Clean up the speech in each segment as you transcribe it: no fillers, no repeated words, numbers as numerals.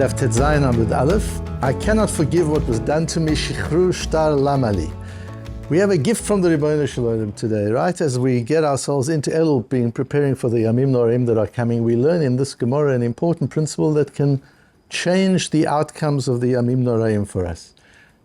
Daf Zayin Amud Aleph. I cannot forgive what was done to me. Shichru shtar lamali. We have a gift from the Ribbono Shel Olam today, right? As we get ourselves into Elul, preparing for the Yamim Noraim that are coming, we learn in this Gemara an important principle that can change the outcomes of the Yamim Noraim for us.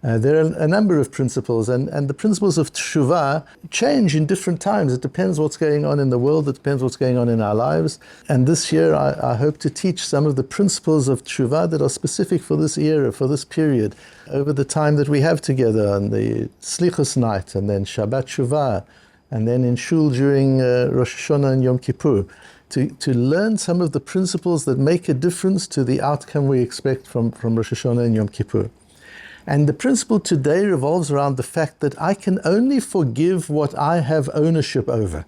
There are a number of principles, and the principles of Teshuvah change in different times. It depends what's going on in the world, it depends what's going on in our lives. And this year I hope to teach some of the principles of Teshuvah that are specific for this era, for this period, over the time that we have together on the Slichos night, and then Shabbat Teshuvah, and then in Shul during Rosh Hashanah and Yom Kippur, to learn some of the principles that make a difference to the outcome we expect from Rosh Hashanah and Yom Kippur. And the principle today revolves around the fact that I can only forgive what I have ownership over.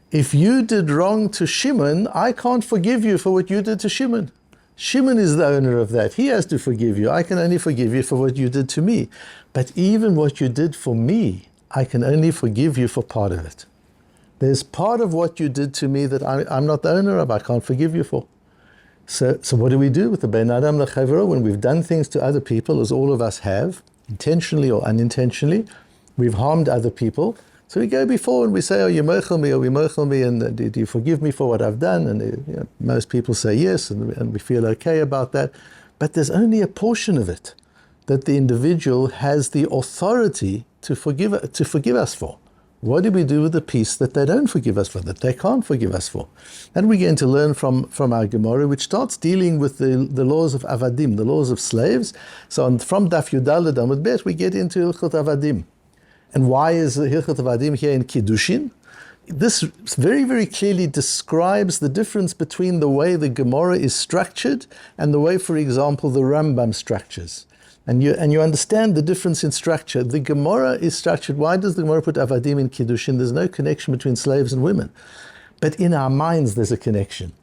If you did wrong to Shimon, I can't forgive you for what you did to Shimon. Shimon is the owner of that. He has to forgive you. I can only forgive you for what you did to me. But even what you did for me, I can only forgive you for part of it. There's part of what you did to me that I'm not the owner of, I can't forgive you for. So what do we do with the Ben Adam L'Chavero when we've done things to other people, as all of us have, intentionally or unintentionally? We've harmed other people. So we go before and we say, oh, you mochel me, or we mochel me, and do you forgive me for what I've done? And most people say yes, and we feel okay about that. But there's only a portion of it that the individual has the authority to forgive us for. What do we do with the piece that they don't forgive us for, that they can't forgive us for? And we're going to learn from our Gemara, which starts dealing with the laws of Avadim, the laws of slaves. So from Daf Yudal Amud Bet, we get into Hilchot Avadim. And why is Hilchot Avadim here in Kiddushin? This very, very clearly describes the difference between the way the Gemara is structured and the way, for example, the Rambam structures. And you understand the difference in structure. The Gemara is structured. Why does the Gemara put Avadim in Kiddushin? There's no connection between slaves and women. But in our minds, there's a connection.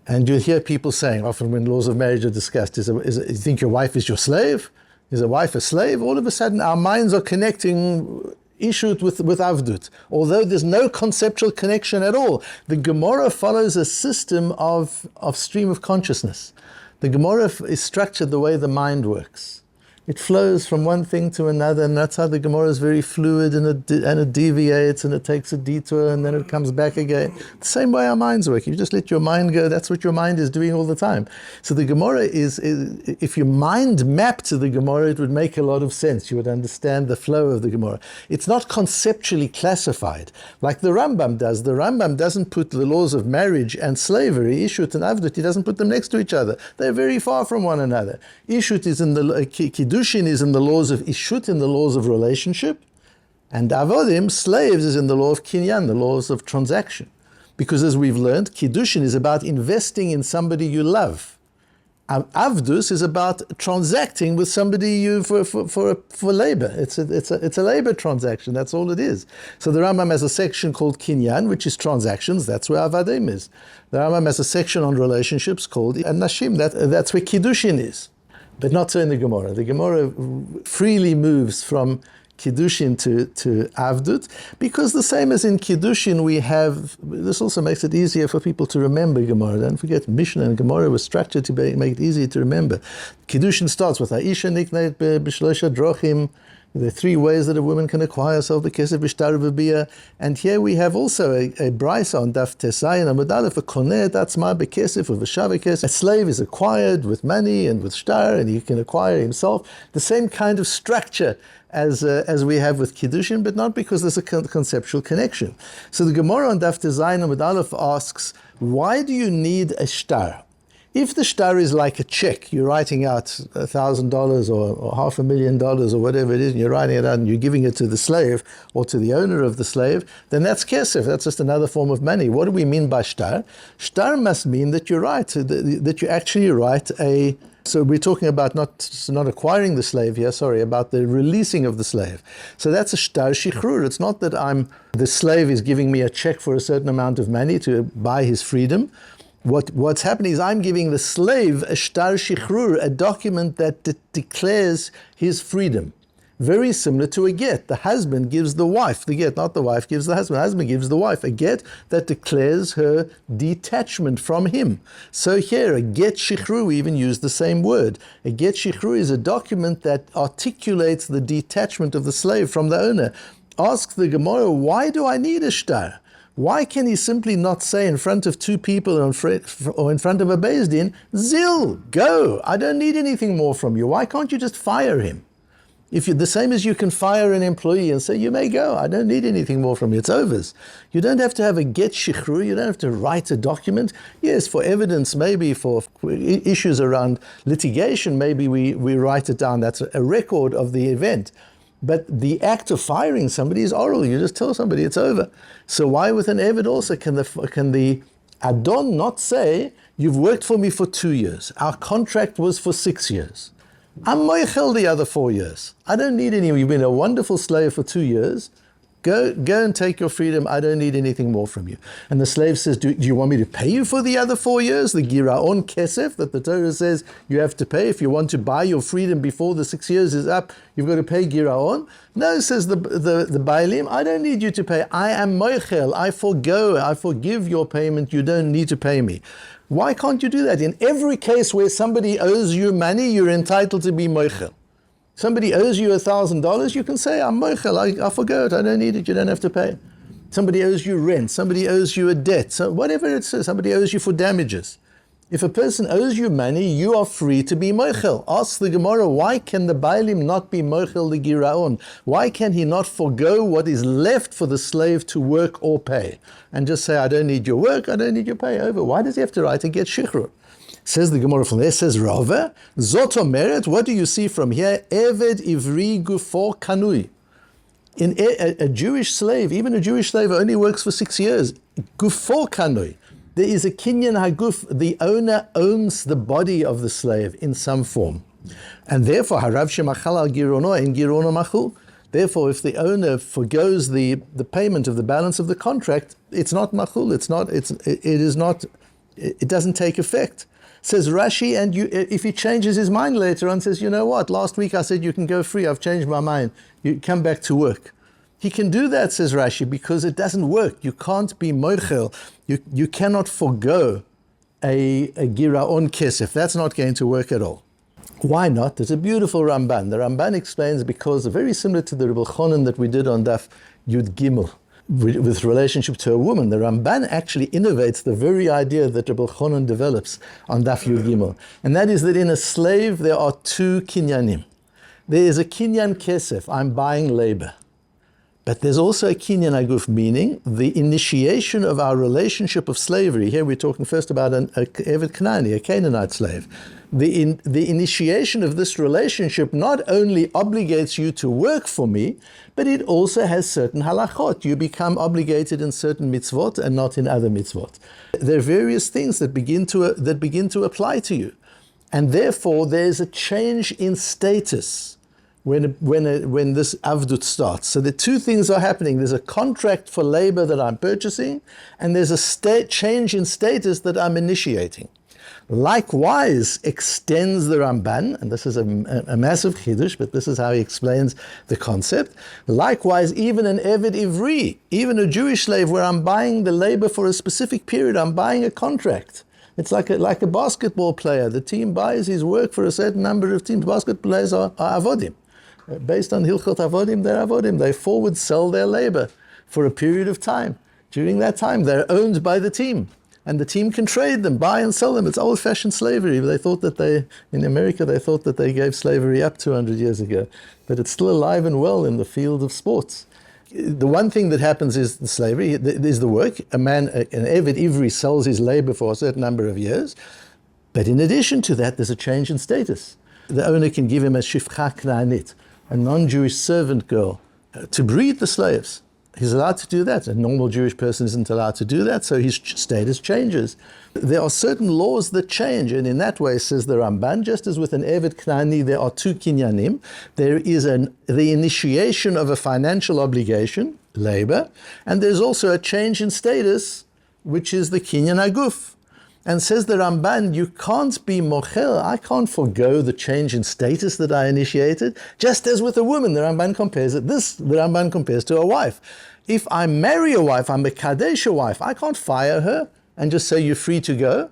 And you hear people saying, often when laws of marriage are discussed, you think your wife is your slave? Is a wife a slave? All of a sudden, our minds are connecting Ishut with Avdut. Although there's no conceptual connection at all. The Gemara follows a system of stream of consciousness. The Gemara is structured the way the mind works. It flows from one thing to another, and that's how the Gemara is very fluid, and it deviates, and it takes a detour, and then it comes back again. The same way our minds work. You just let your mind go, that's what your mind is doing all the time. So the Gemara is if your mind mapped to the Gemara, it would make a lot of sense. You would understand the flow of the Gemara. It's not conceptually classified, like the Rambam does. The Rambam doesn't put the laws of marriage and slavery, Ishut and Avdut, he doesn't put them next to each other. They're very far from one another. Ishut is in the Kiddushin is in the laws of Ishut, in the laws of relationship, and Avodim, slaves, is in the law of Kinyan, the laws of transaction. Because as we've learned, Kiddushin is about investing in somebody you love. Avdus is about transacting with somebody for labor. It's a labor transaction, that's all it is. So the Rambam has a section called Kinyan, which is transactions, that's where Avadim is. The Rambam has a section on relationships called Nashim, that's where Kiddushin is. But not so in the Gemara. The Gemara freely moves from Kiddushin to Avdut, because the same as in Kiddushin we have, this also makes it easier for people to remember Gemara. Don't forget, Mishnah and Gemara were structured to make it easier to remember. Kiddushin starts with Ha'isha nikneit b'shlosha drochim. There are three ways that a woman can acquire herself the kesef b'shtar v'biyah. And here we have also a brisa on Daf Zayin Amud Aleph, a koneh et atzma b'kesef v'v'shav kesef. A slave is acquired with money and with shtar, and he can acquire himself. The same kind of structure as we have with Kiddushin, but not because there's a conceptual connection. So the Gemara on Daf Zayin Amud Aleph asks, why do you need a shtar? If the shtar is like a check, you're writing out $1,000 or $500,000 or whatever it is, and you're writing it out and you're giving it to the slave or to the owner of the slave, then that's kesef, that's just another form of money. What do we mean by shtar? Shtar must mean that you write, that you actually write so we're talking about not acquiring the slave here, about the releasing of the slave. So that's a shtar shichur. It's not that the slave is giving me a check for a certain amount of money to buy his freedom. What's happening is I'm giving the slave a shtar shichur, a document that declares his freedom. Very similar to a get. The husband gives the wife the get, not the wife gives the husband. The husband gives the wife a get that declares her detachment from him. So here, a get shichru, we even use the same word. A get shichru is a document that articulates the detachment of the slave from the owner. Ask the Gemara, why do I need a shtar? Why can he simply not say in front of two people or in front of a Beis Din, Zil, go, I don't need anything more from you. Why can't you just fire him? If you're the same as you can fire an employee and say, you may go, I don't need anything more from you, it's over. You don't have to have a get shichru, you don't have to write a document. Yes, for evidence, maybe for issues around litigation, maybe we write it down, that's a record of the event. But the act of firing somebody is oral. You just tell somebody it's over. So why with an Eved also can the Adon not say, you've worked for me for 2 years. Our contract was for 6 years. I'm moichel the other 4 years. I don't need any. You've been a wonderful slave for 2 years. Go and take your freedom. I don't need anything more from you. And the slave says, do you want me to pay you for the other 4 years? The giraon kesef that the Torah says you have to pay. If you want to buy your freedom before the 6 years is up, you've got to pay giraon. No, says the Bailim, I don't need you to pay. I am moichel. I forgive your payment. You don't need to pay me. Why can't you do that? In every case where somebody owes you money, you're entitled to be moichel. Somebody owes you $1,000, you can say, I'm moichel, I forgo it, I don't need it, you don't have to pay. Somebody owes you rent, somebody owes you a debt, so whatever it is, somebody owes you for damages. If a person owes you money, you are free to be moichel. Ask the Gemara, why can the Bailim not be moichel the giraon? Why can he not forgo what is left for the slave to work or pay? And just say, I don't need your work, I don't need your pay, over. Why does he have to write a get shichur? Says the Gemara from there, says Rava, Zot omeret, what do you see from here? Eved ivri gufo kanui. In a Jewish slave, even a Jewish slave only works for 6 years. Gufo kanui. There is a kinyan haguf, the owner owns the body of the slave in some form. And therefore, harav shemachal al girono en girono machul. Therefore, if the owner forgoes the payment of the balance of the contract, it's not machul, it doesn't take effect. Says Rashi, and if he changes his mind later on, says, you know what, last week I said you can go free, I've changed my mind, you come back to work. He can do that, says Rashi, because it doesn't work. You can't be moichel, you cannot forgo a giraon kesef. That's not going to work at all. Why not? There's a beautiful Ramban. The Ramban explains because very similar to the Rebbe Chonon that we did on Daf Yud Gimel, with relationship to a woman, the Ramban actually innovates the very idea that Rabbi Chonon develops on Daf Yud Gimel. And that is that in a slave there are two kinyanim. There is a kinyan kesef, I'm buying labor. But there's also a kinyan aguf, meaning the initiation of our relationship of slavery. Here we're talking first about an Eved Kanani, a Canaanite slave. The initiation of this relationship not only obligates you to work for me, but it also has certain halachot. You become obligated in certain mitzvot and not in other mitzvot. There are various things that begin to apply to you. And therefore there's a change in status when this avdut starts. So the two things are happening. There's a contract for labor that I'm purchasing, and there's a change in status that I'm initiating. Likewise extends the Ramban, and this is a massive chiddush, but this is how he explains the concept. Likewise, even an Eved Ivri, even a Jewish slave where I'm buying the labor for a specific period, I'm buying a contract. It's like a basketball player. The team buys his work for a certain number of teams. Basketball players are avodim. Based on Hilchot Avodim, they're avodim. They forward sell their labor for a period of time. During that time, they're owned by the team. And the team can trade them, buy and sell them. It's old-fashioned slavery. In America, they thought that they gave slavery up 200 years ago. But it's still alive and well in the field of sports. The one thing that happens is the slavery, is the work. An Eved Ivri sells his labor for a certain number of years. But in addition to that, there's a change in status. The owner can give him a shifcha knaanit, a non-Jewish servant girl, to breed the slaves. He's allowed to do that. A normal Jewish person isn't allowed to do that, so his status changes. There are certain laws that change, and in that way, says the Ramban, just as with an Eved Knani, there are two kinyanim. There is the initiation of a financial obligation, labor, and there's also a change in status, which is the kinyan aguf. And says the Ramban, you can't be mochel, I can't forego the change in status that I initiated. Just as with a woman, the Ramban compares to a wife. If I marry a wife, I'm a kadesh wife, I can't fire her and just say you're free to go,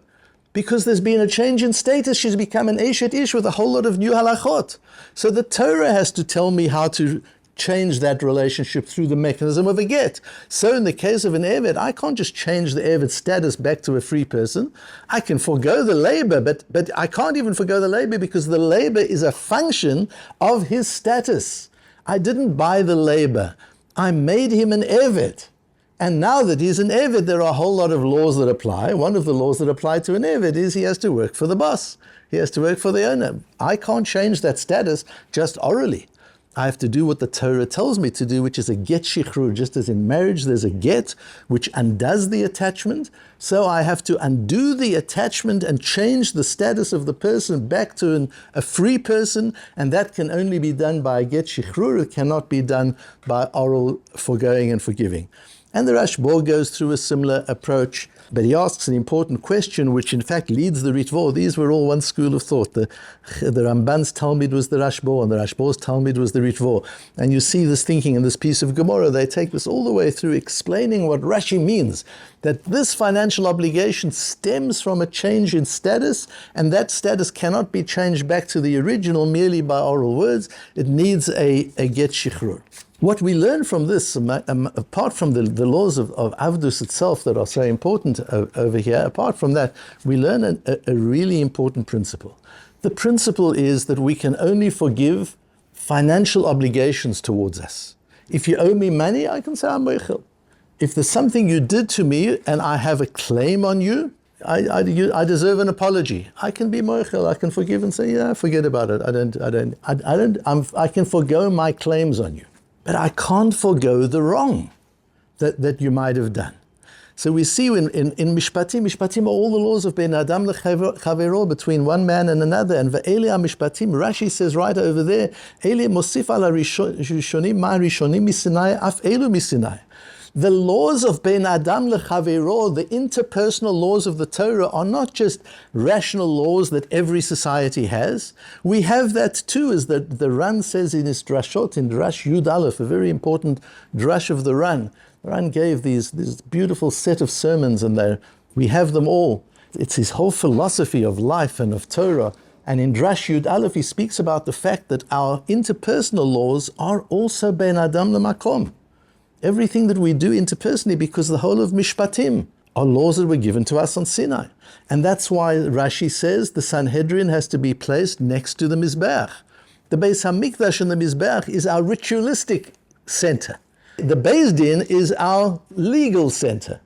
because there's been a change in status. She's become an eshet ish with a whole lot of new halachot. So the Torah has to tell me how to change that relationship through the mechanism of a get. So in the case of an Eved, I can't just change the Eved status back to a free person. I can forego the labor, but I can't even forego the labor because the labor is a function of his status. I didn't buy the labor. I made him an Eved. And now that he's an Eved, there are a whole lot of laws that apply. One of the laws that apply to an Eved is he has to work for the boss. He has to work for the owner. I can't change that status just orally. I have to do what the Torah tells me to do, which is a get shichur. Just as in marriage, there's a get which undoes the attachment. So I have to undo the attachment and change the status of the person back to a free person. And that can only be done by a get shichur. It cannot be done by oral foregoing and forgiving. And the Rashba goes through a similar approach, but he asks an important question, which in fact leads the Ritvo. These were all one school of thought. The Ramban's Talmud was the Rashba, and the Rashba's Talmud was the Ritvo. And you see this thinking in this piece of Gemara. They take this all the way through, explaining what Rashi means, that this financial obligation stems from a change in status, and that status cannot be changed back to the original merely by oral words. It needs a get shichur. What we learn from this, apart from the laws of Avdus itself that are so important over here, apart from that, we learn a really important principle. The principle is that we can only forgive financial obligations towards us. If you owe me money, I can say I'm mochel. If there's something you did to me and I have a claim on you, I deserve an apology. I can be mochel. I can forgive and say, yeah, forget about it. I can forgo my claims on you. But I can't forgo the wrong that you might have done. So we see in Mishpatim are all the laws of Ben Adam Lechavero, between one man and another. And Ve'ele Mishpatim, Rashi says right over there, Ele Mosif ala Rishonim ma Rishonim misinai af elu misinai. The laws of Ben Adam Lechavero, the interpersonal laws of the Torah, are not just rational laws that every society has. We have that too, as the Ran says in his drashot, in Drash Yud Aleph, a very important drash of the Ran. The Ran gave this beautiful set of sermons, and we have them all. It's his whole philosophy of life and of Torah. And in Drash Yud Aleph, he speaks about the fact that our interpersonal laws are also Ben Adam Lemakom. Everything that we do interpersonally, because the whole of Mishpatim are laws that were given to us on Sinai. And that's why Rashi says the Sanhedrin has to be placed next to the Mizbeach. The Beis HaMikdash and the Mizbeach is our ritualistic center. The Beis Din is our legal center.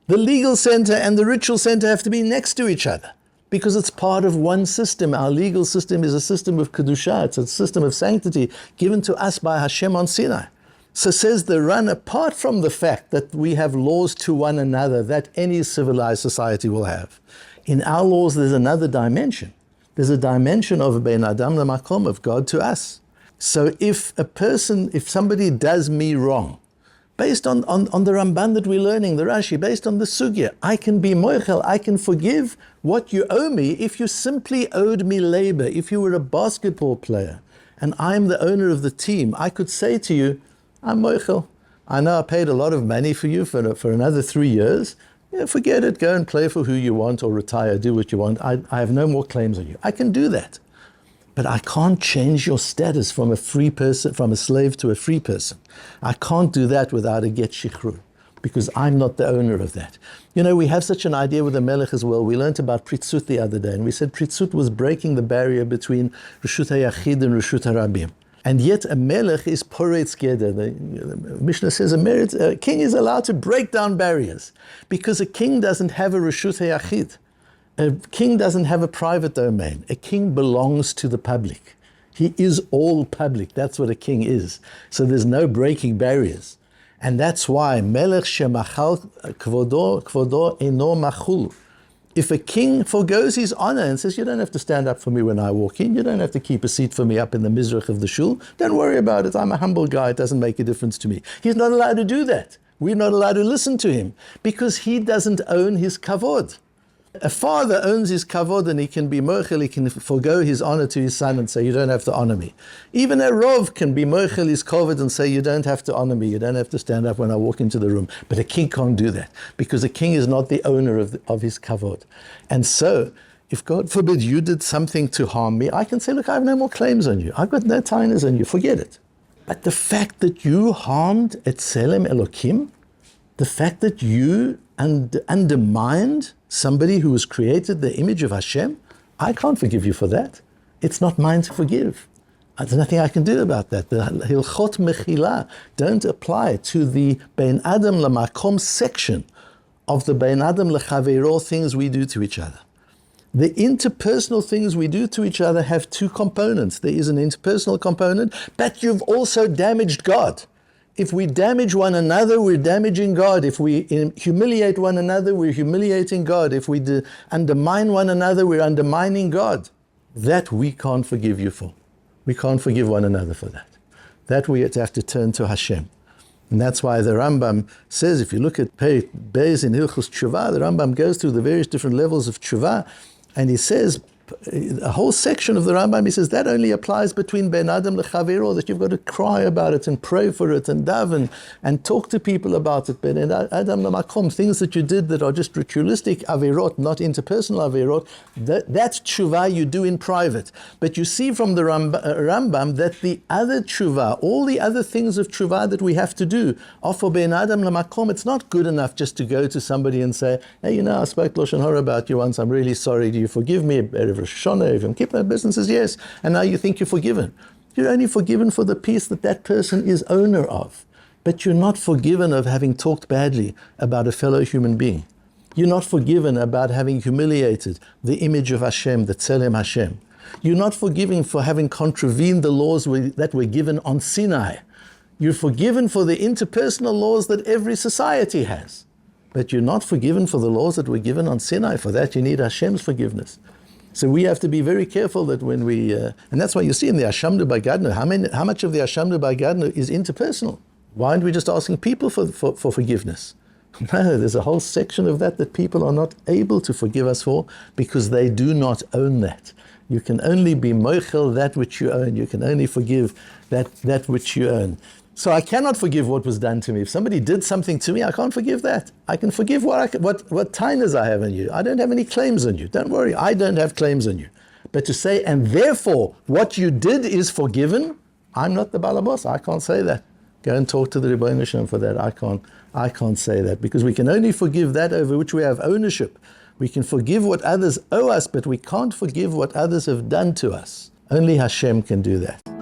The legal center and the ritual center have to be next to each other, because it's part of one system. Our legal system is a system of Kedusha. It's a system of sanctity given to us by Hashem on Sinai. So says the Ran, apart from the fact that we have laws to one another that any civilized society will have, in our laws there's another dimension. There's a dimension of Ben Adam Lemakom, of God to us. So if somebody does me wrong, based on the Ramban that we're learning, the Rashi, based on the Sugya, I can be mochel, I can forgive what you owe me if you simply owed me labor. If you were a basketball player and I'm the owner of the team, I could say to you, I'm mochel. I know I paid a lot of money for you for another 3 years. Yeah, forget it. Go and play for who you want or retire. Do what you want. I have no more claims on you. I can do that. But I can't change your status from a free person, from a slave to a free person. I can't do that without a get shichur, because I'm not the owner of that. You know, we have such an idea with the Melech as well. We learned about Pritzut the other day, and we said Pritzut was breaking the barrier between Reshut HaYachid and Reshut HaRabim. And yet a melech is poretz geder. The Mishnah says a king is allowed to break down barriers, because a king doesn't have a reshut hayachid. A king doesn't have a private domain. A king belongs to the public. He is all public. That's what a king is. So there's no breaking barriers. And that's why melech shemachal kvodo eno machul. If a king forgoes his honor and says, you don't have to stand up for me when I walk in, you don't have to keep a seat for me up in the mizrach of the shul, don't worry about it, I'm a humble guy, it doesn't make a difference to me. He's not allowed to do that. We're not allowed to listen to him, because he doesn't own his kavod. A father owns his kavod and he can be mochel, he can forego his honor to his son and say, you don't have to honor me. Even a rov can be mochel his kavod and say, you don't have to honor me, you don't have to stand up when I walk into the room. But a king can't do that because a king is not the owner of his kavod. And so, if God forbid you did something to harm me, I can say, look, I have no more claims on you. I've got no tainas on you, forget it. But the fact that you harmed Etzelem Elokim, the fact that you undermined somebody who was created the image of Hashem, I can't forgive you for that. It's not mine to forgive. There's nothing I can do about that. The Hilchot Mechila don't apply to the Bein Adam Lamakom section of the Bein Adam Lechaveiro things we do to each other. The interpersonal things we do to each other have two components. There is an interpersonal component, but you've also damaged God. If we damage one another, we're damaging God. If we humiliate one another, we're humiliating God. If we undermine one another, we're undermining God. That we can't forgive you for. We can't forgive one another for that. That we have to turn to Hashem. And that's why the Rambam says, if you look at Perek Beis in Hilchos Tshuva, the Rambam goes through the various different levels of Tshuva, and he says, a whole section of the Rambam, he says, that only applies between Ben Adam Lechavero, that you've got to cry about it and pray for it and daven and talk to people about it. Ben Adam Lamakom, things that you did that are just ritualistic averot, not interpersonal averot, that's tshuva you do in private. But you see from the Rambam that the other tshuva, all the other things of tshuva that we have to do are for Ben Adam Lamakom. It's not good enough just to go to somebody and say, hey, I spoke Lashon Hara about you once, I'm really sorry, do you forgive me? Rosh Hashanah, if you keep that business, says yes, and now you think you're forgiven. You're only forgiven for the piece that person is owner of, but you're not forgiven of having talked badly about a fellow human being. You're not forgiven about having humiliated the image of Hashem, the Tzelem Hashem. You're not forgiven for having contravened the laws that were given on Sinai. You're forgiven for the interpersonal laws that every society has, but you're not forgiven for the laws that were given on Sinai. For that you need Hashem's forgiveness. So we have to be very careful that when we, and that's why you see in the Ashamdu Bagadnu, how much of the Ashamdu Bagadnu is interpersonal? Why aren't we just asking people for forgiveness? No, there's a whole section of that people are not able to forgive us for because they do not own that. You can only be mochel that which you own. You can only forgive that which you own. So I cannot forgive what was done to me. If somebody did something to me, I can't forgive that. I can forgive what tainas I have on you. I don't have any claims on you. Don't worry, I don't have claims on you. But to say, and therefore what you did is forgiven, I'm not the balabos. I can't say that. Go and talk to the Rebbeinu Shem for that. I can't say that because we can only forgive that over which we have ownership. We can forgive what others owe us, but we can't forgive what others have done to us. Only Hashem can do that.